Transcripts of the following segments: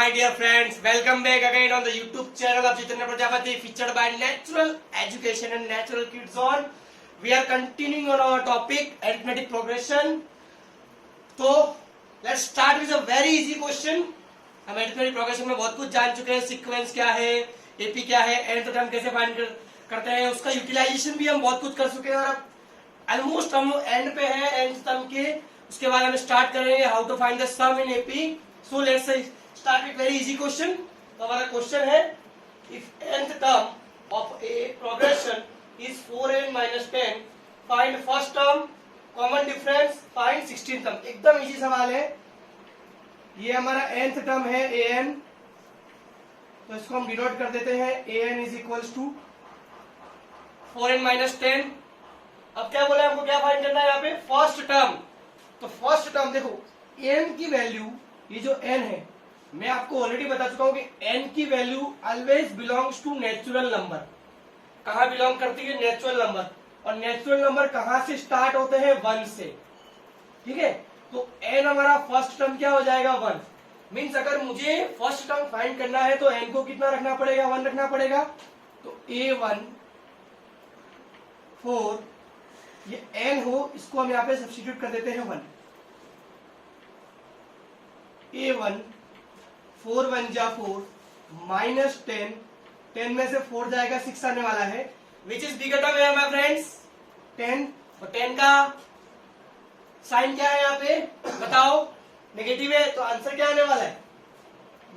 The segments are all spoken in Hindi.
my dear friends, welcome back again on the YouTube channel of Chaitanya Prajapati, featured by Natural Education and Natural Kids Zone. We are continuing on our topic arithmetic progression. तो let's start with a very easy question. हम arithmetic progression में बहुत कुछ जान चुके हैं, सीक्वेंस क्या है, एपी क्या है, nth टर्म कैसे फाइंड करते हैं, उसका यूटिलाइजेशन भी हम बहुत कुछ कर चुके हैं और अब ऑलमोस्ट हम एंड पे है nth टर्म के. उसके बाद हम स्टार्ट करेंगे how to find the sum in AP. So let's start with very easy question. तो हमारा क्वेश्चन है if nth term of a progression is 4n minus 10, find first term, common difference, find 16th term. एकदम इजी सवाल है. ये हमारा nth टर्म है an, तो इसको हम डिनोट कर देते हैं an is equals to 4n minus 10. अब क्या बोला हमको, क्या फाइंड करना है यहाँ पे, फर्स्ट टर्म. तो फर्स्ट टर्म देखो n की वैल्यू, ये जो n है मैं आपको ऑलरेडी बता चुका हूं कि n की value always belongs to natural number. कहां बिलोंग करती है, नेचुरल नंबर. और नेचुरल नंबर कहां से स्टार्ट होते हैं, 1 से. ठीक है, तो n हमारा फर्स्ट टर्म क्या हो जाएगा, 1. मीन्स अगर मुझे फर्स्ट टर्म फाइंड करना है तो n को कितना रखना पड़ेगा, 1 रखना पड़ेगा. तो a1 4, ये n हो, इसको हम यहाँ पे सब्स्टिट्यूट कर देते हैं 1. a1 4 1 जा 4 माइनस 10, 10 में से 4 जाएगा 6 आने वाला है. विच इज बिगर टर्म है माय फ्रेंड्स, 10. और 10 का साइन क्या है यहाँ पे बताओ, नेगेटिव है, तो आंसर क्या आने वाला है,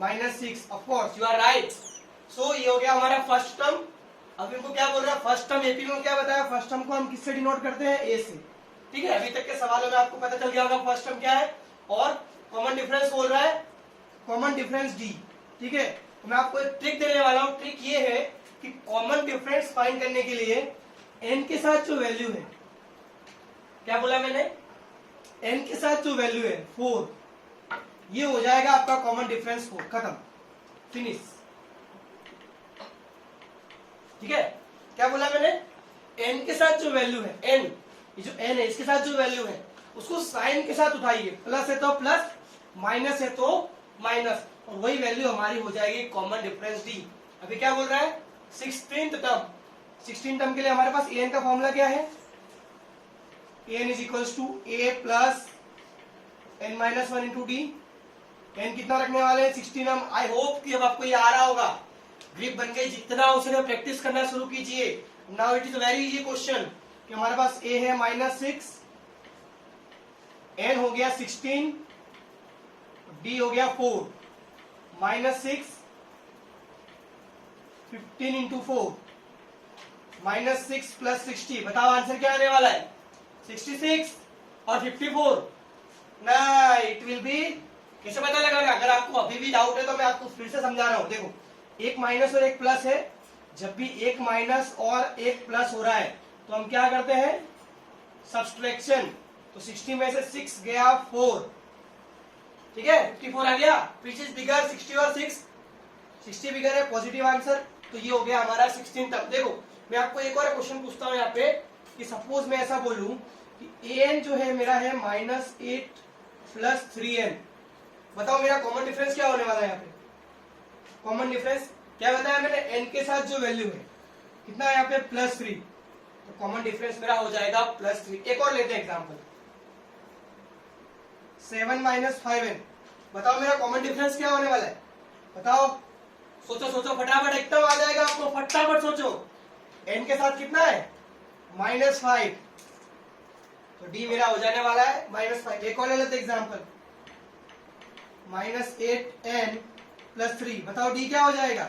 -6. Of course you are right. So ये हो गया हमारा फर्स्ट टर्म. अब इनको क्या बोल रहा है, फर्स्ट टर्म एपी में क्या बताया, फर्स्ट टर्म को हम किससे डिनोट करते हैं, ए से. ठीक है, अभी तक के सवालों में आपको पता चल गया होगा फर्स्ट टर्म क्या है. और कॉमन डिफरेंस बोल रहा है, कॉमन डिफरेंस डी. ठीक है, तो मैं आपको एक ट्रिक देने वाला हूं. ट्रिक ये है कि कॉमन डिफरेंस फाइंड करने के लिए n के साथ जो वैल्यू है, क्या बोला मैंने, n के साथ जो वैल्यू है 4, ये हो जाएगा आपका कॉमन डिफरेंस 4. खत्म, फिनिश. ठीक है, क्या बोला मैंने, n के साथ जो वैल्यू है, n, ये जो n है इसके साथ जो वैल्यू है उसको साइन के साथ उठाइए. प्लस है तो प्लस, माइनस है तो माइनस, और वही वैल्यू हमारी हो जाएगी कॉमन डिफरेंस डी. अभी क्या बोल रहा है, 16th टर्म. 16th टर्म के लिए हमारे पास an का फॉर्मूला क्या है, an is equals to a plus n minus 1 into D. n कितना रखने वाले हैं, 16. हम आई होप कि अब आपको ये आ रहा होगा, ग्रिप बन गई. जितना उसे प्रैक्टिस करना शुरू कीजिए. Now it is a very easy question कि हमारे पास a है -6, n हो गया 16, d हो गया 4, -6 15 इंटू 4, -6 प्लस 60. बताओ आंसर क्या आने वाला है, 66 और 54. ना, इट विल बी, कैसे पता लगाना, अगर आपको अभी भी डाउट है तो मैं आपको फिर से समझा रहा हूं. देखो, एक माइनस और एक प्लस है. जब भी एक माइनस और एक प्लस हो रहा है तो हम क्या करते हैं, सब्सट्रैक्शन. तो 60 में से 6 गया 4. ठीक है, 54 आ गया. विच इज बिगर, 60 और 6, 60 बिगर है, पॉजिटिव आंसर. तो ये हो गया हमारा 16 तक. देखो, मैं आपको एक और क्वेश्चन पूछता हूँ यहाँ पे कि सपोज मैं ऐसा बोलूं कि an जो है मेरा है -8 प्लस 3n. बताओ मेरा कॉमन डिफरेंस क्या होने वाला है यहाँ पे, कॉमन डिफरेंस क्या बताया मैंने, n के साथ जो वैल्यू है कितना है यहाँ पे, +3. तो कॉमन डिफरेंस मेरा हो जाएगा +3. एक और लेते हैं एग्जाम्पल, 7 माइनस 5n. बताओ मेरा कॉमन डिफरेंस क्या होने वाला है, बताओ, सोचो सोचो फटाफट, एकदम आ जाएगा आपको, फटाफट सोचो. n के साथ कितना है, -5, तो d मेरा हो जाने वाला है -5. एक और ले लेते एग्जाम्पल, -8n प्लस 3. बताओ d क्या हो जाएगा,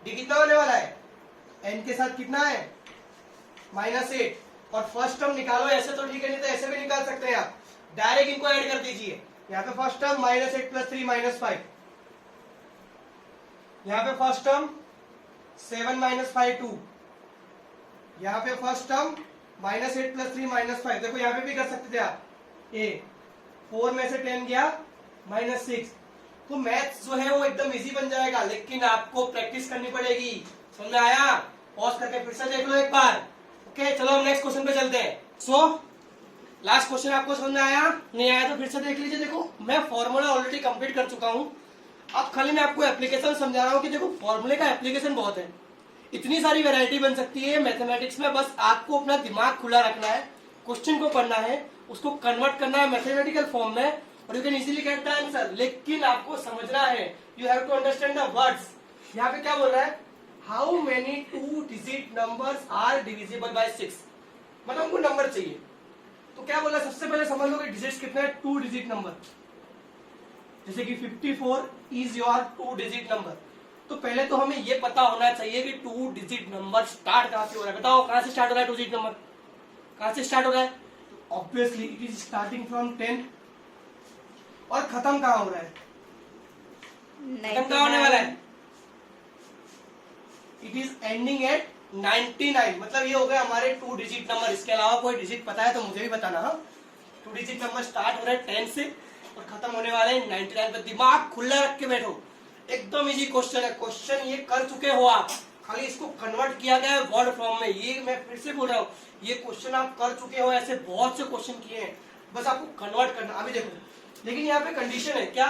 d कितना होने वाला है, n के साथ कितना है, -8. और फर्स्ट टर्म निकालो, ऐसे तो ठीक है, नहीं तो ऐसे भी निकाल सकते हैं आप. डायरेक्ट इनको ऐड कर दीजिए. यहाँ पे फर्स्ट टर्म -8 प्लस 3 -5, यहाँ पे फर्स्ट टर्म 7 माइनस 5 2, यहाँ पे फर्स्ट टर्म -8 प्लस 3 -5. देखो यहाँ पे भी कर सकते थे आप, a 4 में से 10 गया -6. तो मैथ्स जो है वो एकदम इजी बन जाएगा, लेकिन आपको प्रैक्टिस करनी पड़ेगी. समझ में आया, पॉज करके फिर से देख लो एक बार. ओके, चलो हम नेक्स्ट क्वेश्चन पे चलते हैं. सो लास्ट क्वेश्चन आपको समझ में आया, नहीं आया तो फिर से देख लीजिए. देखो, मैं फॉर्मूला ऑलरेडी कंप्लीट कर चुका हूं. अब खाली मैं आपको एप्लीकेशन समझा रहा हूँ कि देखो फॉर्मूले का एप्लीकेशन बहुत है, इतनी सारी वैरायटी बन सकती है मैथमेटिक्स में। बस आपको अपना दिमाग खुला रखना है, क्वेश्चन को पढ़ना है, उसको कन्वर्ट करना है मैथमेटिकल फॉर्म में, और you can easily get the answer. लेकिन आपको समझना है, you have to understand the words. यहाँ पे क्या बोल रहा है, how many 2 digit numbers are divisible by 6, मतलब हमको नंबर चाहिए। तो क्या बोला, सबसे पहले समझ लो कि डिजिट्स कितने हैं, 2 डिजिट नंबर। जैसे कि 54 इज योर 2 डिजिट नंबर। तो पहले तो हमें ये पता होना चाहिए कि 2 डिजिट नंबर स्टार्ट कहां से हो रहा है। बताओ कहां से स्टार्ट हो रहा है 2 डिजिट नंबर, कहां से स्टार्ट हो रहा है? Obviously it is starting from 10 और खत्म कहां हो रहा है, खत्म कहां होने वाला है? It is ending eight 99। मतलब ये हो गया हमारे 2 डिजिट नंबर। इसके अलावा कोई डिजिट पता है तो मुझे भी बताना। हाँ, 2 डिजिट नंबर स्टार्ट हो रहा है 10 से और खत्म होने वाले हैं 99 पे। दिमाग खुला रख के बैठो, एकदम इजी क्वेश्चन है। क्वेश्चन ये कर चुके हो आप, खाली इसको कन्वर्ट किया गया है वर्ड फॉर्म में। ये मैं फिर से बोल रहा हूँ, ये क्वेश्चन आप कर चुके हो, ऐसे बहुत से क्वेश्चन किए हैं, बस आपको कन्वर्ट करना। अभी देखो, लेकिन यहाँ पे कंडीशन है क्या,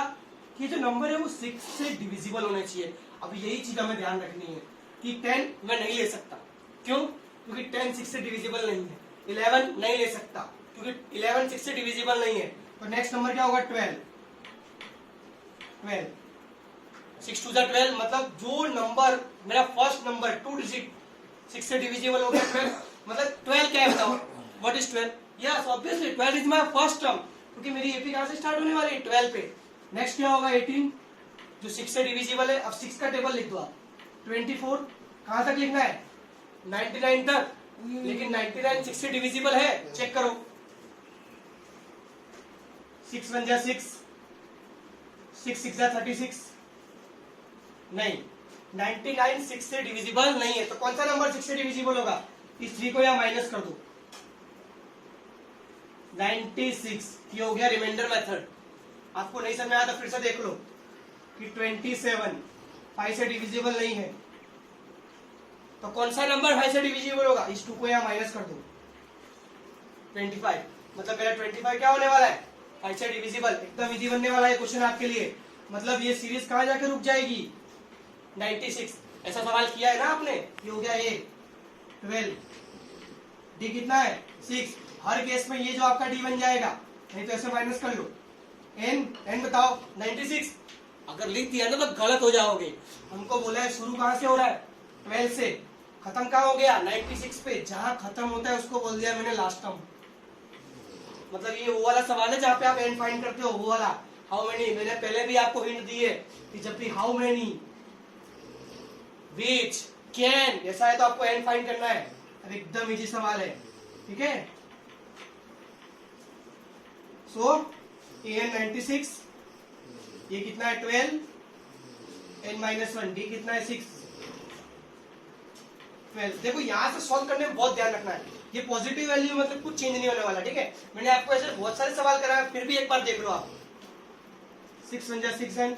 कि जो नंबर है वो 6 से डिविजिबल होने चाहिए। अभी यही चीज हमें ध्यान रखनी है कि 10 मैं नहीं ले सकता। क्यों? क्योंकि 10 6 से डिविजिबल नहीं है। 11 नहीं ले सकता क्योंकि 11 6 से डिविजिबल नहीं है। तो नेक्स्ट नंबर क्या होगा, 12। 6 2 12, मतलब जो नंबर मेरा फर्स्ट नंबर 2 डिजिट 6 से डिविजिबल हो गया 12, मतलब 12 क्या है बताओ, what is 12? Yes obviously 12 is my first term, क्योंकि मेरी एपी कहां से स्टार्ट होने वाली है, 12 पे। नेक्स्ट क्या होगा, 18, जो 6 से डिविजिबल है। अब 6 का टेबल लिख दो आप। 24 कहां तक लिखना है, 99 तक। लेकिन 99 6 से डिविजिबल है, चेक करो। 6 1 जा 6, 6 6 जा 36, नहीं, 99 6 से डिविजिबल नहीं है। तो कौन सा नंबर 6 से डिविजिबल होगा, इस 3 को यहाँ माइनस कर दो, 96। ये हो गया रिमाइंडर मेथड। आपको नहीं समझ में आया तो फिर से देख लो कि 27 5 से डिविजिबल नहीं है। तो कौन सा नंबर 5 से डिविजिबल होगा, इस 2 को यहाँ माइनस कर दो, 25। मतलब मेरा 25 क्या होने वाला है, 5 से डिविजिबल। एकदम इजी बनने वाला है क्वेश्चन आपके लिए। मतलब ये सीरीज कहां जाके रुक जाएगी, 96। ऐसा सवाल किया है ना आपने। ये हो गया 1 12, डी कितना है 6। हर केस में ये जो आपका डी बन जाएगा, नहीं तो ऐसे माइनस कर लो। एन बताओ 96। अगर लिख दिया ना तो गलत हो जाओगे। हमको बोला है शुरू कहां से हो रहा है, 12 से, खत्म कहां हो गया 96 पे। जहां खत्म होता है उसको बोल दिया मैंने लास्ट टर्म। मतलब ये वो वाला सवाल है जहां पे आप एन फाइंड करते हो, वो वाला हाउ मेनी। मैंने पहले भी आपको हिंट दी है कि जब भी हाउ मेनी, व्हिच, कैन ऐसा है तो आपको एन फाइंड करना है। अब एकदम इजी सवाल है, ठीक है। सो एन 96, ये कितना है 12, एन -1, डी कितना है 6, 12। देखो यहां से सॉल्व करने में बहुत ध्यान रखना है। ये पॉजिटिव वैल्यू मतलब कुछ चेंज नहीं होने वाला, ठीक है। मैंने आपको ऐसे बहुत सारे सवाल कराया, फिर भी एक बार देख लो आप। 6 1 जा 6 एंड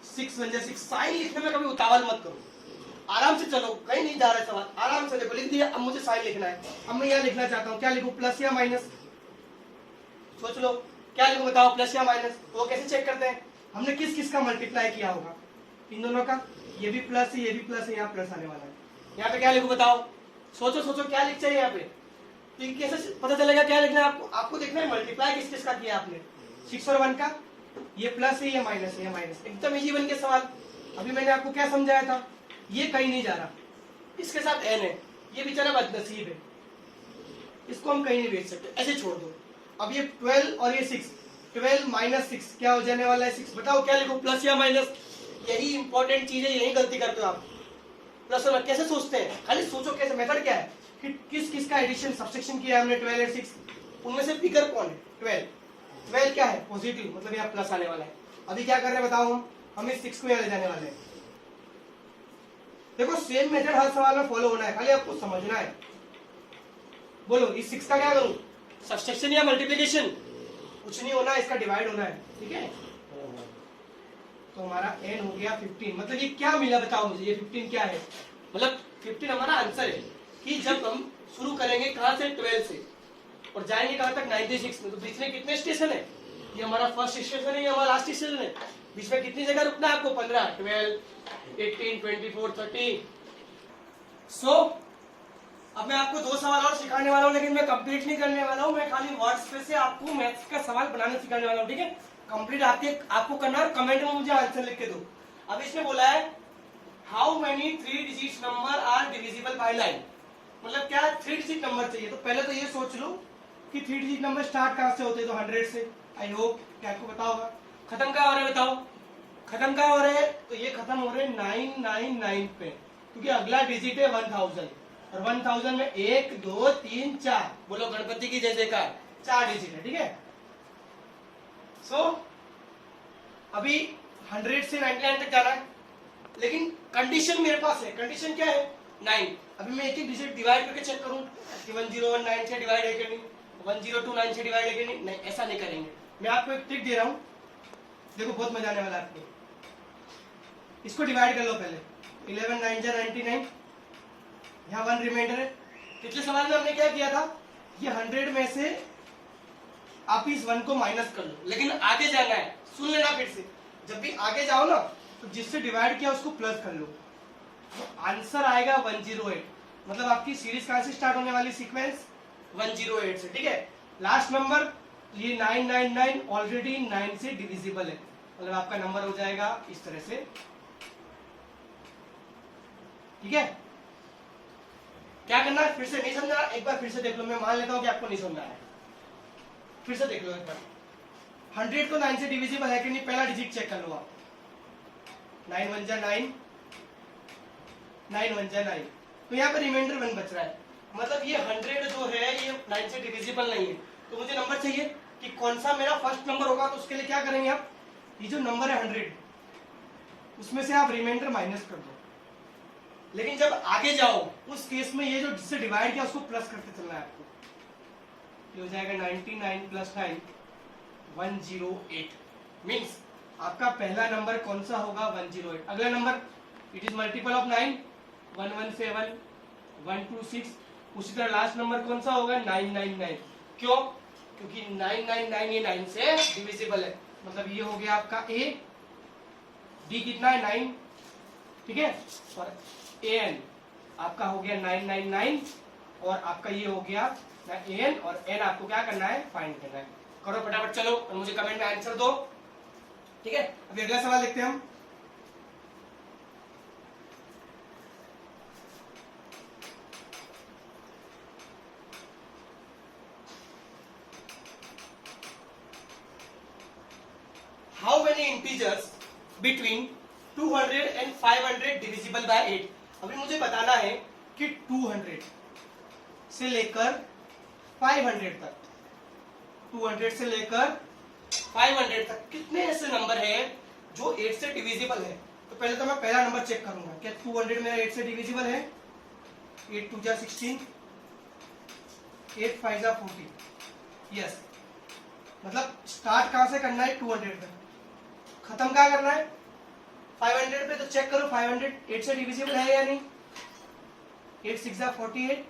6 1 जा 6। साइन लिखने में कभी उतावल मत करो, आराम से चलो, कहीं नहीं जा रहा है सवाल, आराम से देखो। लिख दिया, अब मुझे साइन लिखना है। अब मैं यहाँ लिखना चाहता हूँ, क्या लिखूं, प्लस या माइनस? सोच लो क्या लिखूं, बताओ, प्लस या माइनस? वो कैसे चेक करते हैं, हमने किस किस का मल्टीप्लाई किया होगा, इन दोनों का। ये भी प्लस है, ये भी प्लस है, यहाँ प्लस आने वाला है। यहाँ पे क्या लिखूं बताओ, सोचो सोचो क्या लिख चाहिए यहाँ पे। तो कैसे पता चलेगा क्या लिखना है आपको? आपको देखना है मल्टीप्लाई किस किस का किया आपने। 6 और 1 का, ये प्लस है, ये माइनस है, ये माइनस। एकदम इजी बन के सवाल। अभी मैंने आपको क्या समझाया था, ये कहीं नहीं जा रहा, इसके साथ एन है, ये बेचारा बदनसीब है, इसको हम कहीं नहीं भेज सकते, ऐसे छोड़ दो। अब ये 12 और ये 6, 12 माइनस 6 क्या हो जाने वाला है 6। बताओ क्या लिखो, प्लस या माइनस? यही इंपॉर्टेंट चीज है, यही गलती करते हो आप। प्लस और कैसे सोचते हैं, खाली सोचो कैसे, मेथड क्या है कि किस किस का एडिशन सब्ट्रैक्शन किया है हमने 12 और 6, उनमें से बिगर कौन है 12। 12 क्या है, पॉजिटिव, मतलब यहाँ प्लस आने वाला है। अभी क्या कर रहे हैं बताओ, हम इस 6 को यहाँ ले जाने वाले हैं। देखो सेम मेथड हर सवाल में फॉलो होना है, खाली आपको समझना है। बोलो इस 6 का क्या करूं, सब्ट्रैक्शन या मल्टीप्लिकेशन? कुछ नहीं होना, इसका डिवाइड होना है, ठीक है। तो हमारा n हो गया 15। मतलब ये क्या मिला बताओ मुझे, ये 15 क्या है? मतलब 15 हमारा आंसर है कि जब हम शुरू करेंगे कहां से, 12 से, और जाएंगे कहां तक, 96 में। तो बीच में कितने स्टेशन है, ये हमारा फर्स्ट स्टेशन है, ये हमारा लास्ट स्टेशन है। बीच में कितनी जगह रुकना है आपको? 15, 12, 18, 24, 30। सो अब मैं आपको 2 सवाल और सिखाने वाला हूँ, लेकिन मैं कंप्लीट नहीं करने वाला हूँ। मैं खाली वर्ड्स पे से आपको मैथ्स का सवाल बनाने सिखाने वाला हूँ, ठीक है? कंप्लीट आपको करना है और कमेंट में मुझे आंसर लिख के दो। अब इसमें बोला है how many 3 digit number are divisible by 9। मतलब क्या 3 डिजिट नंबर चाहिए। तो पहले तो ये सोच लो कि 3 डिजिट नंबर स्टार्ट कहाँ से होते हैं? तो 100 से। आई होप कि आपको पता होगा। खत्म कहाँ हो रहे बताओ? खत्म कहाँ हो रहे हैं? तो ये खत्म हो रहे हैं 999 पे, क्योंकि अगला डिजिट है 1000 और 1000 में 1 2 3 4। बोलो गणपति की जय जयकार। 4 डिजिट है, ठीक है? सो अभी 100 से 99 तक जाना है, लेकिन कंडीशन मेरे पास है। कंडीशन क्या है? 9। अभी मैं एक एक डिजिट डिवाइड करके चेक करूं कि 1019 से डिवाइड है कि नहीं, 1029 से डिवाइड है कि नहीं। ऐसा नहीं करेंगे। मैं आपको एक ट्रिक दे रहा हूं, देखो बहुत मजा आने वाला है आपको। इसको डिवाइड कर लो पहले। 11 9 जा 99, यहाँ 1 रिमाइंडर है। पिछले सवाल में हमने क्या किया था? ये 100 में से आप इस 1 को माइनस कर लो, लेकिन आगे जाना है। सुन लेना फिर से, जब भी आगे जाओ ना तो जिससे डिवाइड किया उसको प्लस कर लो। तो आंसर आएगा 108। मतलब आपकी सीरीज कहां से स्टार्ट होने वाली? सीक्वेंस 108 से, ठीक है? लास्ट नंबर ये 999 ऑलरेडी 9 से डिविजिबल है, मतलब आपका नंबर हो जाएगा इस तरह से, ठीक है? क्या करना है? फिर से नहीं समझा? एक बार फिर से देख लो। मैं मान लेता हूं कि आपको नहीं समझा है, फिर से देख लो एक बार। 100 को 9 से डिविजिबल है कि नहीं? पहला डिजिट चेक कर लो आप। 9 1 जा 9, 9 1 जा 9। तो यहाँ पे रिमाइंडर 1 बच रहा है, मतलब ये 100 जो है ये 9 से डिविजिबल नहीं है। तो मुझे नंबर चाहिए कि कौन सा मेरा फर्स्ट नंबर होगा। तो उसके लिए क्या करेंगे आप? ये जो नंबर है 100, उसमें से आप रिमाइंडर माइनस कर दो। लेकिन जब आगे जाओ उस केस में ये जो जिससे डिवाइड किया उसको प्लस करते चलना है आपको। ये हो जाएगा 99 प्लस 9 108। मीन्स आपका पहला नंबर कौन सा होगा? 108। अगला number it is multiple of 9, 117 126। उसी तरह लास्ट नंबर कौन सा होगा? 999। क्यों? क्योंकि 999 ये 9 से डिविजिबल है। मतलब ये हो गया आपका ए। डी कितना है? 9, ठीक है? और एन आपका हो गया 999 और आपका ये हो गया एन, और एन आपको क्या करना है? फाइंड करना है। करो फटाफट चलो और मुझे कमेंट में आंसर दो, ठीक है? अभी अगला सवाल देखते हैं हम। How many integers between 200 and 500 divisible by 8। अभी मुझे बताना है कि 200 से लेकर 500 तक, 200 से लेकर 500 तक कितने ऐसे नंबर हैं जो 8 से डिविजिबल है। तो पहले तो मैं पहला नंबर चेक करूंगा, क्या 200 मेरा 8 से डिविजिबल है? 8 2 जा 16, 8 5 जा 40। यस, मतलब स्टार्ट कहां से करना है? 200 तक। खत्म कहां करना है? 500 पे। तो चेक करो 500 8 से डिविजिबल है या नहीं? 8 6 जा 48,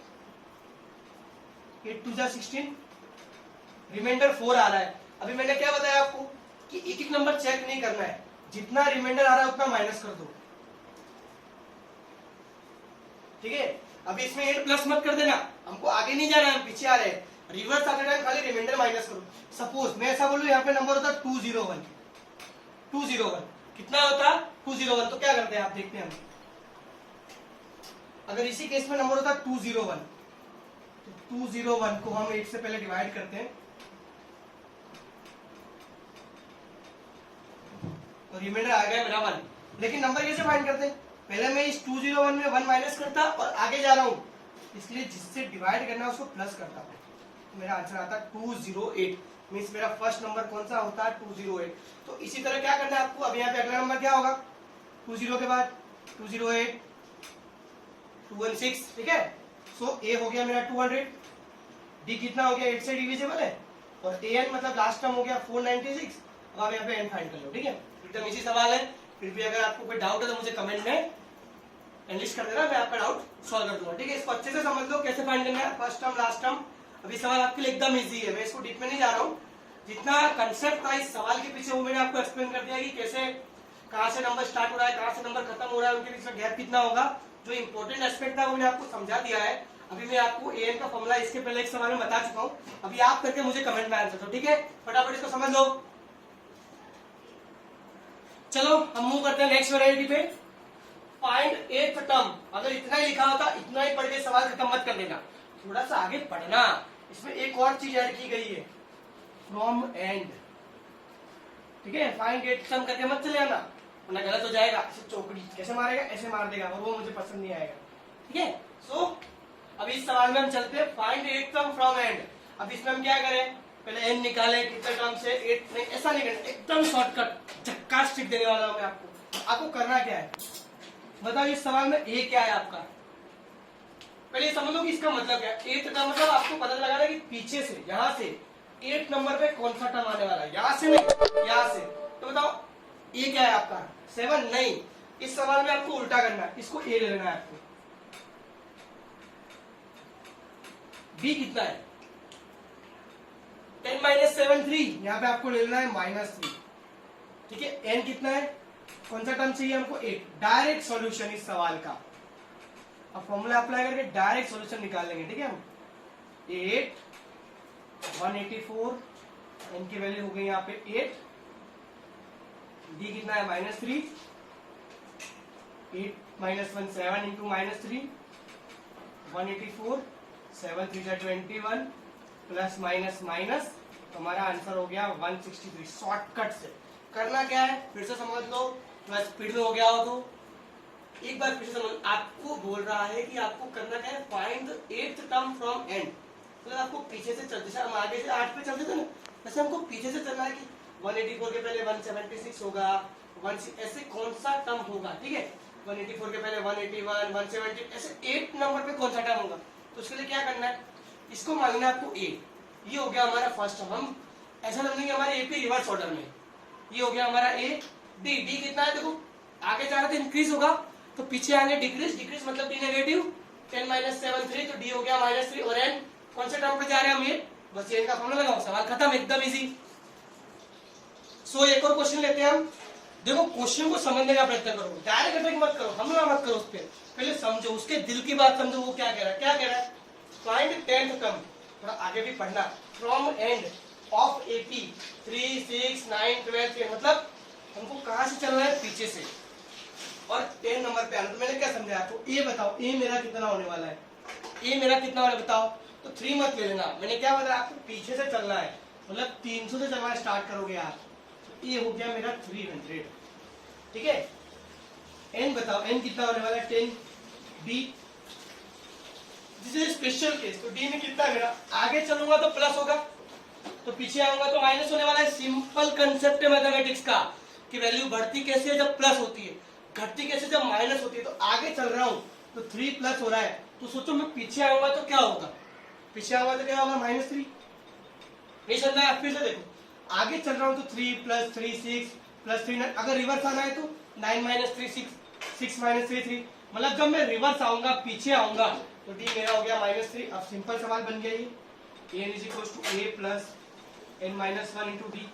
8 2 जा 16, रिमाइंडर 4 आ रहा है। अभी मैंने क्या बताया आपको कि एक एक नंबर चेक नहीं करना है, जितना रिमाइंडर आ रहा है उतना माइनस कर दो, ठीक है? अभी इसमें 8 प्लस मत कर देना, हमको आगे नहीं जाना है, हम पीछे आ रहे हैं। रिवर्स आते टाइम खाली रिमाइंडर माइनस करो। सपोज मैं ऐसा बोलूं यहाँ पे नंबर होता 201, 201 कितना होता? 201। तो क्या करते हैं आप? देखते हैं हम। अगर इसी केस में नंबर होता 201, तो 201 को हम 8 से पहले डिवाइड करते हैं और रिमाइंडर आ गया मेरा 1। लेकिन नंबर कैसे फाइंड करते हैं? पहले मैं इस 201 में 1 माइनस करता और आगे जा रहा हूं, इसलिए जिससे डिवाइड करना है उसको प्लस करता हूं। तो मेरा आंसर आता है 208। मीन्स मेरा फर्स्ट नंबर कौन सा होता है? 208। तो इसी तरह क्या करना है आपको? अब यहाँ पे अगला नंबर क्या होगा? 20 के बाद 208 216, ठीक है? सो ए हो गया मेरा 200, डी कितना हो गया? 8 से डिविजिबल है, और ए एन मतलब लास्ट टर्म हो गया 496। अब आप यहाँ पे एन फाइंड कर लो, ठीक है? एकदम इजी सवाल है। फिर भी अगर आपको कोई डाउट है तो मुझे कमेंट में एनलिस्ट कर देना, मैं आपका डाउट सॉल्व कर दूंगा, ठीक है? इसको अच्छे से समझ लो कैसे फाइंड करना है, फर्स्ट टर्म लास्ट टर्म। अभी सवाल आपके लिए एकदम इजी है, मैं इसको डीप में नहीं जा रहा हूँ। जितना कंसेप्ट था इस सवाल के पीछे वो मैंने आपको एक्सप्लेन कर दिया कि कैसे कहाँ से नंबर स्टार्ट हो रहा है, कहाँ से नंबर खत्म हो रहा है, उनके बीच में गैप कितना होगा। जो इंपॉर्टेंट एस्पेक्ट था वो मैंने आपको समझा दिया है। अभी मैं आपको an का फॉर्मूला इसके पहले एक सवाल में बता चुका हूँ। अभी आप करके मुझे कमेंट में आंसर दो, ठीक है? फटाफट इसको समझ लो। चलो हम मूव करते हैं नेक्स्ट वैरायटी पे। Find th term. अगर इतना ही लिखा होता इतना ही पढ़ के सवाल खत्म मत कर देना, थोड़ा सा आगे पढ़ना। इसमें एक और चीज ऐड की गई है, फ्रॉम एंड, ठीक है? फाइंड एथ टर्म करके मत चले आना वरना गलत हो जाएगा। इसे चौकड़ी कैसे मारेगा, ऐसे मार देगा और वो मुझे पसंद नहीं आएगा, ठीक है? सो अभी इस सवाल में हम चलते हैं find th term from and. अब इसमें हम क्या करें, पहले एन निकाले कितने टर्म से, एट नहीं, ऐसा नहीं करना, एकदम शॉर्टकट झक्का स्टिक देने वाला हूं मैं आपको। आपको करना क्या है बताओ, इस सवाल में ए क्या है आपका, पहले समझ लो कि इसका मतलब क्या है। एट का मतलब आपको पता लगाना कि पीछे से, यहां से 8 नंबर पे कौन सा टर्म आने वाला है, यहां से नहीं यहां से। तो बताओ ए क्या है आपका, 7 नहीं। इस सवाल में आपको उल्टा करना है, इसको ए ले लेना है आपको। बी कितना है, 10 माइनस 7 3, यहाँ पे आपको ले लेना है -3, ठीक है? एन कितना है, कौन सा टर्म चाहिए हमको, 8। डायरेक्ट सॉल्यूशन इस सवाल का, अब फॉर्मूला अप्लाई करके डायरेक्ट सॉल्यूशन निकाल लेंगे, ठीक है? हम 8 184, एन की वैल्यू हो गई यहाँ पे 8, डी कितना है -3, 8 minus 1 7 into -3 184, 7 3 21 plus minus minus, तो हमारा आंसर हो गया 163। शॉर्टकट से करना क्या है फिर से समझ लो, थोड़ा स्पीड में हो गया हो तो एक बार फिर से समझ। आपको बोल रहा है कि आपको करना क्या है, find the th term from and. मतलब आपको पीछे से चलते, जैसे हम आगे से 8 पे चलते थे ना, वैसे हमको पीछे से चलना है कि 184 के पहले 176 होगा, ऐसे कौन सा टर्म होगा, ठीक है? 184 के पहले 181 170, ऐसे 8 नंबर पे कौन सा टर्म होगा। तो उसके लिए क्या करना है, इसको मानना है आपको ए। ये हो गया हमारा फर्स्ट टर्म। हम ऐसा समझेंगे हमारे ए पी रिवर्स ऑर्डर में, ये हो गया हमारा ए। डी, डी कितना है, देखो आगे जा रहा था इंक्रीज होगा तो पीछे आगे डिक्रीज, डिक्रीज मतलब डी नेगेटिव, 10 माइनस 7 3, तो डी हो गया -3। और एन कौन से टर्म पे जा रहे हैं हम, ये बस एन का फॉर्मूला लगाओ, सवाल खत्म, एकदम इजी। सो एक और क्वेश्चन लेते हैं हम। देखो क्वेश्चन को समझने का प्रयत्न करो, डायरेक्ट अटैक मत करो, हमला मत करो उस पर, पहले समझो, उसके दिल की बात समझो, वो क्या कह रहा है। क्या कह रहा है, फाइंड 10th टर्म, थोड़ा आगे भी पढ़ना, फ्रॉम एंड ऑफ एपी 3 6 9 12 10, मतलब हमको कहां से चलना है, पीछे से, और 10 नंबर पे आना। तो मैंने क्या समझाया आपको, ए बताओ, ए मेरा कितना होने वाला है, ए मेरा कितना होने बताओ। तो 3 मत ले लेना, मैंने क्या बताया आपको, पीछे से चलना है, मतलब 300 से चलना स्टार्ट करोगे आप। तो ए हो गया मेरा 300, ठीक है? एन बताओ, एन कितना होने वाला है, 10। B, this is special case, तो डी में कितना है मेरा, आगे चलूंगा तो प्लस होगा, तो पीछे आऊंगा तो माइनस होने वाला है। सिंपल कंसेप्ट है मैथमेटिक्स का कि वैल्यू बढ़ती कैसे है जब प्लस होती है, घटती कैसे जब माइनस होती है। तो आगे चल रहा हूं तो 3 प्लस हो रहा है, तो सोचो मैं पीछे आऊंगा तो क्या होगा, पीछे आऊंगा तो क्या होगा, -3। नहीं समझा है, फिर से देखो, आगे चल रहा हूं तो 3 प्लस 3 6 प्लस 3 9, अगर रिवर्स आना है तो 9 माइनस 3 6 6 माइनस 3 3, मतलब जब मैं रिवर्स आऊंगा, पीछे आऊंगा, तो डी मेरा हो गया -3। अब सिंपल सवाल बन गया ये, N is equal to A plus N minus 1 into D.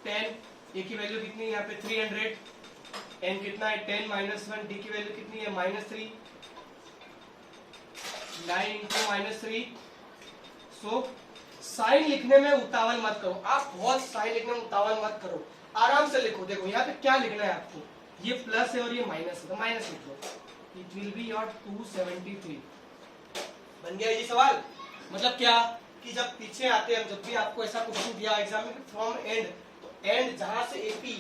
10, A की वैल्यू कितनी है यहाँ पे 300, एन कितना है 10 माइनस 1, डी की वैल्यू कितनी है -3, 9 इंटू -3। सो साइन लिखने में उतावल मत करो, आप बहुत साइन लिखने में उतावल मत करो, आराम से लिखो। देखो यहाँ पे क्या लिखना है आपको, ये प्लस है और ये माइनस है, तो माइनस लिख लो, इट विल बी योर 273। बन गया ये सवाल। मतलब क्या कि जब पीछे आते हैं, जब भी आपको ऐसा क्वेश्चन दिया एग्जाम में फ्रॉम एंड, तो एंड जहां से एपी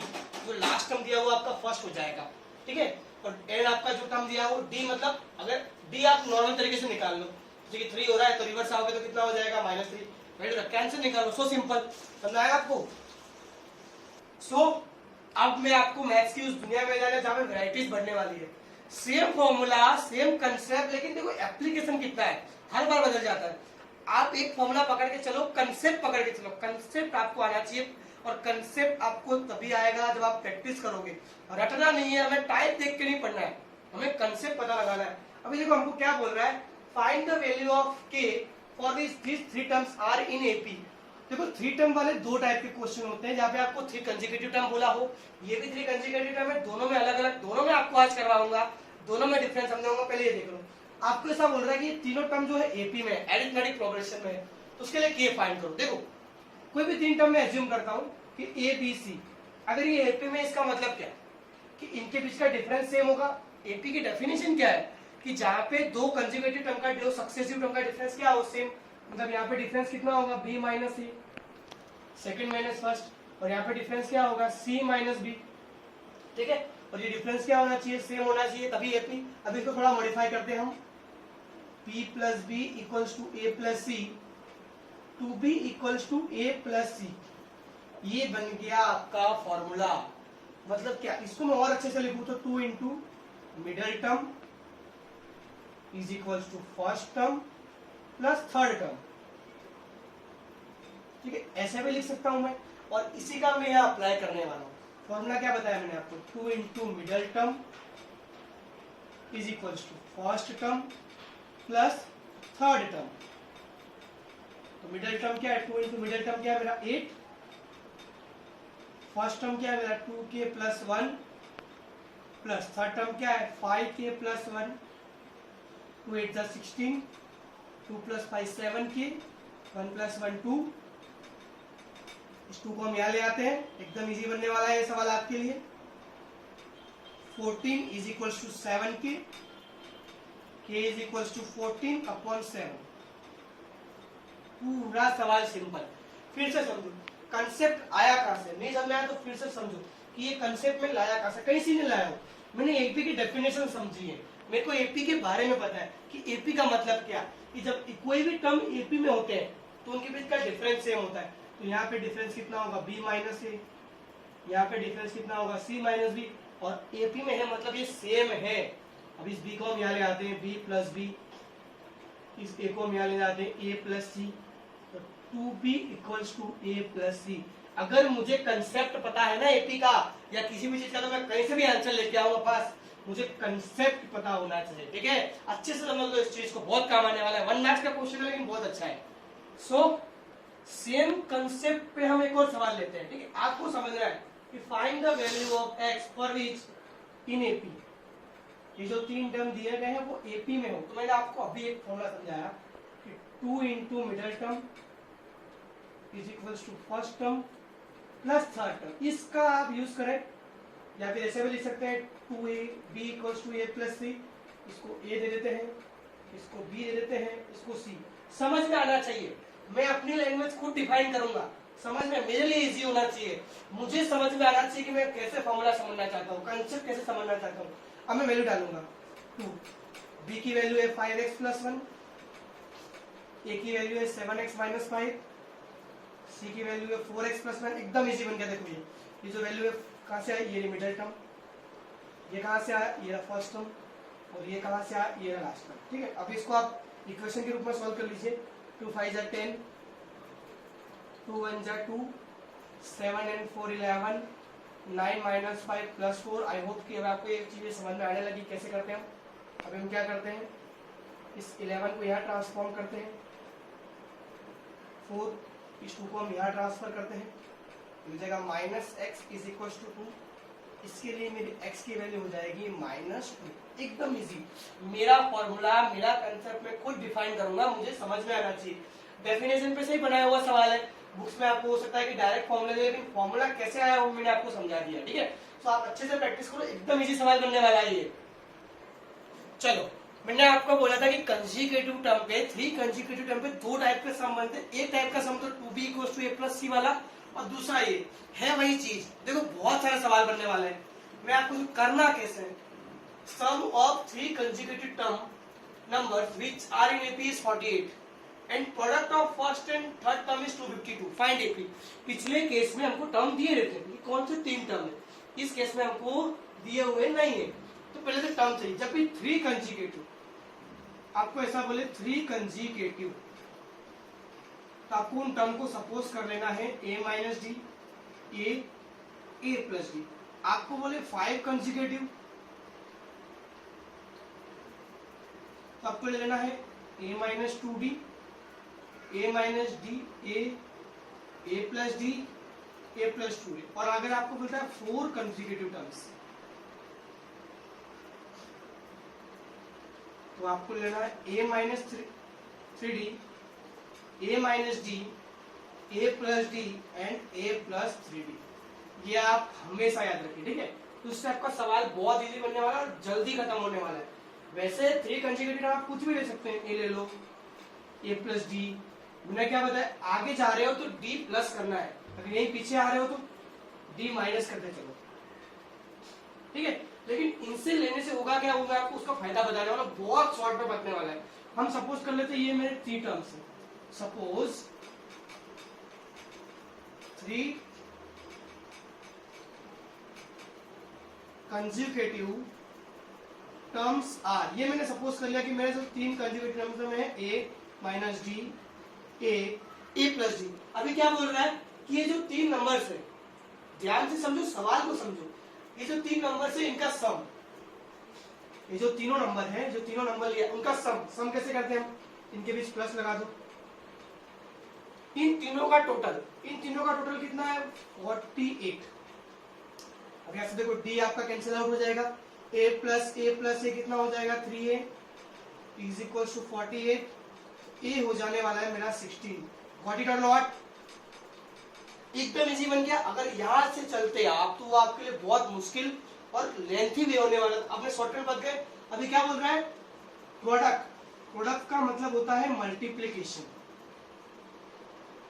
जो लास्ट टर्म दिया वो आपका फर्स्ट हो जाएगा, ठीक है? और एंड आपका जो टर्म दिया वो डी, मतलब अगर डी आप नॉर्मल तरीके से निकाल लो, जैसे कि 3 हो रहा है तो रिवर्स आओगे तो कितना हो जाएगा, -3, वैल्यू कैंसिल निकालो। सो सिंपल, समझ आया आपको? सो अब मैं आपको मैथ्स की उस दुनिया में जाने जहां पे वैरायटीज बढ़ने वाली है। सेम फॉर्मूला, सेम कंसेप्ट, लेकिन देखो एप्लीकेशन कितना है, हर बार बदल जाता है। आप एक फॉर्मूला पकड़ के चलो, कंसेप्ट पकड़ के चलो, कंसेप्ट आपको आना चाहिए, और कंसेप्ट आपको तभी आएगा जब आप प्रैक्टिस करोगे। रटना नहीं है, हमें टाइप देख के नहीं पढ़ना है, हमें कंसेप्ट पता लगाना है। अभी देखो हमको क्या बोल रहा है, find the value of K for this 3 terms are in AP. देखो 3 टर्म वाले दो टाइप के क्वेश्चन होते हैं, जहाँ पे आपको 3 कंसेक्यूटिव टर्म बोला हो, ये भी 3 कंसेक्यूटिव टर्म है, दोनों में अलग अलग, दोनों में आपको आज करवाऊंगा, दोनों में डिफरेंस समझाऊंगा। पहले ये देख लो, आपको ऐसा बोल रहा है कि ये तीनों टर्म जो है एपी में अरिथमेटिक प्रोग्रेशन में है, तो उसके लिए के फाइंड करो। देखो कोई भी 3 टर्म में एज्यूम करता हूँ कि ए बी सी, अगर ये एपी में, इसका मतलब क्या कि इनके बीच का डिफरेंस सेम होगा। एपी की डेफिनेशन क्या है कि जहाँ पे दो कंसेक्यूटिव टर्म का, दो सक्सेसिव टर्म का डिफरेंस क्या हो, सेम, मतलब यहाँ पे डिफरेंस कितना होगा, बी माइनस ए, सेकंड माइनस फर्स्ट, और यहाँ पे डिफरेंस क्या होगा, सी माइनस बी, ठीक है। और ये डिफरेंस क्या होना चाहिए, सेम होना चाहिए, तभी एपी। अब इसको थोड़ा मॉडिफाई करते हैं हम, p plus b equals to A plus c, two b equals to A plus c, ये बन गया आपका फॉर्मूला। मतलब क्या, इसको मैं और अच्छे से लिखूं तो 2 into middle term is equals to first term plus third term, ठीक है, ऐसे भी लिख सकता हूं मैं। और इसी का मैं यहाँ अप्लाई करने वाला हूँ। फॉर्मूला क्या बताया मैंने आपको, 2 into middle term is equals to first term plus third term. तो मिडल टर्म क्या है, 2 इंटू मिडल टर्म क्या है मेरा 8, फर्स्ट टर्म क्या है मेरा 2k plus 1, plus third term क्या है 5k प्लस 1, 2 8 जा 16, 2 प्लस 5 7k, 1 प्लस 1 2, इस 2 को हम यहाँ ले आते हैं, एकदम इजी बनने वाला है ये सवाल आपके लिए। 14 is equals to 7k, k is equals to 14 upon 7। पूरा सवाल सिंपल। फिर से समझो कंसेप्ट आया कहां से, नहीं समझ आया तो फिर से समझो कि ये कंसेप्ट में लाया कहां से, कहीं से नहीं लाया हूं, मैंने एपी की डेफिनेशन समझी है, मेरे को एपी के बारे में पता है कि एपी का मतलब क्या, कि जब कोई भी टर्म एपी में होते हैं तो उनके बीच का डिफरेंस सेम होता है। तो यहाँ पे डिफरेंस कितना होगा, बी माइनस ए, यहाँ पे डिफरेंस कितना होगा, सी माइनस बी, और एपी में है मतलब ये सेम है। अब इस बी को हम यहाँ ले आते हैं, बी प्लस बी, इस ए को हम यहाँ ले जाते हैं, ए प्लस सी, तो 2b equals to A plus c. अगर मुझे कंसेप्ट पता है ना एपी का या किसी भी चीज का, तो मैं कहीं से भी आंसर लेके आऊंगा, पास मुझे कंसेप्ट पता होना चाहिए, ठीक है। अच्छे से समझ लो इस चीज को, बहुत काम आने वाला है। 1 मार्क्स का क्वेश्चन है लेकिन बहुत अच्छा है। सो सेम कंसेप्ट पे हम एक और सवाल लेते हैं, ठीक है। आपको समझना है कि find the value of x for which in AP, ये जो 3 टर्म दिए गए हैं वो एपी में हो। तो मैंने आपको अभी एक फॉर्मूला समझाया कि 2 into middle term is equals to first term plus third term, इसका आप यूज करें, या फिर ऐसे भी लिख सकते हैं 2ab equals to A plus c, इसको a दे देते हैं, इसको b दे देते हैं, इसको c। समझ में आना चाहिए, मैं अपनी लैंग्वेज खुद डिफाइन करूंगा, समझ में मेरे लिए इजी होना चाहिए, मुझे समझ में आना चाहिए कि मैं कैसे फॉर्मूला समझना चाहता हूँ, कंसेप्ट कैसे समझना चाहता हूँ। अब मैं वैल्यू डालूंगा 2, b की वैल्यू है 5x प्लस 1, a की वैल्यू है 7x माइनस 5, c की वैल्यू है 4x प्लस 1। एकदम इजी बन गया। देखो ये जो वैल्यू है कहाँ से आई, ये मिडिल टर्म, ये कहाँ से आया, ये फर्स्ट टर्म, और ये कहाँ से आया, ये लास्ट टर्म, ठीक है। अब इसको आप इक्वेशन के रूप में सॉल्व कर लीजिए। 2 5 जा 10, 2 1 जा 2, 7 and 4 11, 9 minus 5 plus 4। I hope कि अब आपको ये चीजें समझ में आने लगी कैसे करते हैं। अब हम क्या करते हैं, इस 11 को यहाँ ट्रांसफॉर्म करते हैं, 4, इस 2 को हम यहाँ ट्रांसफर करते हैं, मिल जाएगा minus x is equal to 2। इसके लिए मेरी x की वैल्यू हो जाएगी -2। एकदम इजी, मेरा फॉर्मूला, मेरा कंसेप्ट मैं खुद डिफाइन करूंगा, मुझे समझ में आना चाहिए। डेफिनेशन पे से ही बनाया हुआ सवाल है, बुक्स में आपको हो सकता है कि डायरेक्ट फॉर्मूला दे, लेकिन फॉर्मूला कैसे आया वो मैंने आपको समझा दिया, ठीक है। तो आप अच्छे से प्रैक्टिस करो, एकदम इजी सवाल बनने वाला है ये। चलो, मैंने आपको बोला था कि कंसेक्यूटिव टर्म पे, 3 कंसेक्यूटिव टर्म पे 2 टाइप के सम बनते हैं। एक टाइप का सम तो 2b equals to a plus c वाला, और दूसरा ये है वही चीज। देखो बहुत सारे सवाल बनने वाले हैं, मैं आपको करना कैसे, sum of 3 consecutive term numbers which are in AP is 48 and product of first and third term is 252। Find AP. पिछले केस में हमको टर्म दिए रहते हैं, कौन से 3 टर्म है, इस केस में हमको दिए हुए नहीं है, तो पहले से टर्म चाहिए। जब भी 3 कंसेक्यूटिव, आपको ऐसा बोले 3 कंसेक्यूटिव, तो आपको उन टर्म को सपोज कर लेना है a minus D, a plus D. आपको बोले 5 कंसेक्यूटिव, तो आपको ले लेना है a minus 2d, a minus D, a A plus D A plus 2a, और अगर आपको बोलता है 4 कंसेक्यूटिव टर्म्स, तो आपको लेना है a minus 3d, a minus D, a plus D and a plus 3d। ये आप हमेशा याद रखिए, ठीक है। तो इससे आपका सवाल बहुत इजी बनने वाला है और जल्दी खत्म होने वाला है। वैसे 3 कंसेक्यूटिव आप कुछ भी ले सकते हैं, a ले लो, a प्लस डी। मैंने क्या बताया, आगे जा रहे हो तो d प्लस करना है, अगर यहीं पीछे आ रहे हो तो d माइनस करते चलो, ठीक है। लेकिन इनसे लेने से होगा क्या, होगा आपको उसका फायदा बताने वाला, बहुत शॉर्ट में बताने वाला है। हम सपोज कर लेते हैं ये मेरे 3 टर्म्स है, सपोज 3 कंसेक्यूटिव टर्म्स आर, ये मैंने सपोज कर लिया कि मेरे जो 3 कंसेक्यूटिव टर्म्स में है a minus D, A plus D. अभी क्या बोल रहा है कि ये जो 3 नंबर्स है, ध्यान से समझो, सवाल को समझो, ये जो 3 नंबर्स है इनका सम, ये जो तीनों नंबर है, जो तीनों नंबर लिया उनका सम कैसे करते हैं हम, इनके बीच प्लस लगा दो। इन तीनों का टोटल कितना है, 48। अब यहां से देखो d आपका कैंसिल आउट हो जाएगा, a प्लस a कितना हो जाएगा 3a is equal to 48, a हो जाने वाला है मेरा 16। गॉट इट और नॉट, एकदम इजी बन गया। अगर यहां से चलते आप तो वो आपके लिए बहुत मुश्किल और लेंथी भी होने वाला, आपने शॉर्टकट बच गए। अभी क्या बोल रहा है, प्रोडक्ट का मतलब होता है मल्टीप्लीकेशन,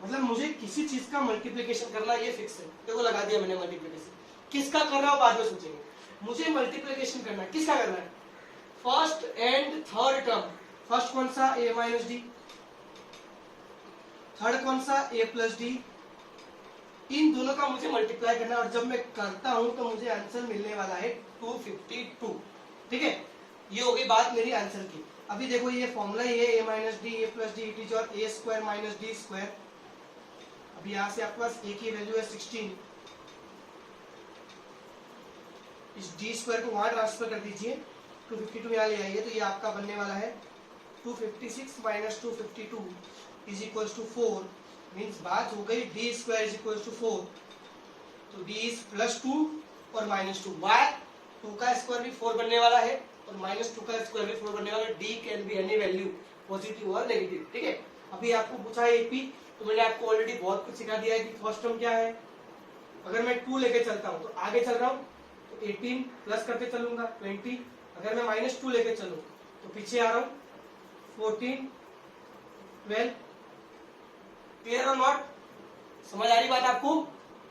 मतलब मुझे किसी चीज का मल्टीप्लीकेशन करना, ये फिक्स है। देखो लगा दिया मैंने मल्टीप्लीकेशन, किसका कर रहा हूं बाद में सोचेंगे। मुझे मल्टीप्लीकेशन करना है, किसका करना है, first and third term. First कौन सा, a माइनस डी, थर्ड कौन सा, a प्लस डी। इन दोनों का मुझे मल्टीप्लाई करना है और जब मैं करता हूं तो मुझे आंसर मिलने वाला है 252, ठीक है। ये होगी बात मेरी आंसर की। अभी देखो ये फॉर्मूला ही है, a minus D, a plus D, it is और a square minus D square. अभी यहां से आपके पास a की वैल्यू है 16, इस d स्क्वायर को वहां ट्रांसफर कर दीजिए, 252 यहाँ ले आइए, तो ये आपका बनने वाला है 256 minus 252 is equal to 4। Means बात हो गई d square is equal to 4, तो d इज प्लस 2 और माइनस 2, बाय 2 का स्क्वायर भी 4 बनने वाला है और माइनस 2 का स्क्वायर भी 4 बनने वाला है। d can be any value, positive और नेगेटिव, ठीक है। अभी आपको पूछा है एपी, तो मैंने आपको ऑलरेडी बहुत कुछ सिखा दिया है कि फर्स्ट टर्म क्या है। अगर मैं 2 लेके चलता हूँ तो आगे चल रहा हूँ तो 18 प्लस करते चलूंगा 20, अगर मैं माइनस 2 लेके चलूँ तो पीछे आ रहा हूँ 14 12। क्लियर और नॉट, समझ आ रही बात आपको,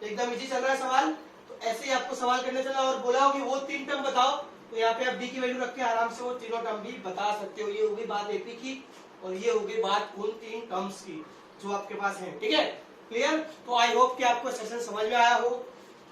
एकदम इजी चल रहा है सवाल। तो ऐसे ही आपको सवाल करने चला और बोला हो कि वो 3 टर्म बताओ, तो यहाँ पे आप डी की वैल्यू रख के आराम से वो तीनों टर्म भी बता सकते हो। ये होगी बात एपी की और ये होगी बात उन 3 टर्म्स की जो आपके पास है, ठीक है। क्लियर, तो आई होप कि आपको सेशन समझ में आया हो।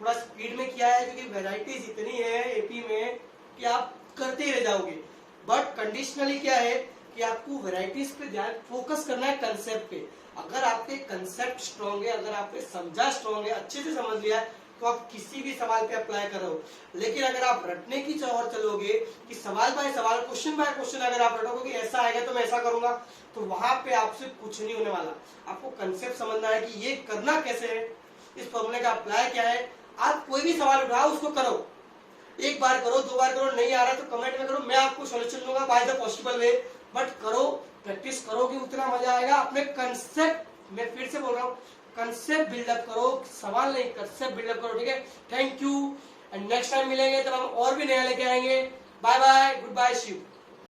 थोड़ा स्पीड में किया है क्योंकि वेराइटीज इतनी है एपी में कि आप करते ही रह जाओगे, बट कंडीशनली क्या है कि आपको वेराइटीज पे ध्यान फोकस करना है, कंसेप्ट पे। अगर आपके कंसेप्ट स्ट्रॉन्ग है, अगर आपने समझा स्ट्रॉन्ग है, अच्छे से समझ लिया तो आप किसी भी सवाल पे अप्लाई करो। लेकिन अगर आप रटने की ओर चलोगे कि सवाल बाय सवाल, क्वेश्चन बाय क्वेश्चन अगर आप रटोगे कि ऐसा आएगा तो मैं ऐसा करूंगा, तो वहां पे आपसे कुछ नहीं होने वाला। आपको कंसेप्ट समझना है कि ये करना कैसे है, इस फॉर्मूले का अप्लाई क्या है। आप कोई भी सवाल उठाओ उसको करो, एक बार करो, 2 बार करो, नहीं आ रहा तो कमेंट में करो, मैं आपको सॉल्यूशन दूंगा by the possible way. But करो, प्रैक्टिस करोगे उतना मजा आएगा। अपने कंसेप्ट, मैं फिर से बोल रहा हूँ, कंसेप्ट बिल्डअप करो, सवाल नहीं कंसेप्ट बिल्डअप करो, ठीक है। Thank you, and next time मिलेंगे तब हम और भी नया लेके आएंगे। Bye bye, good bye, Shiv.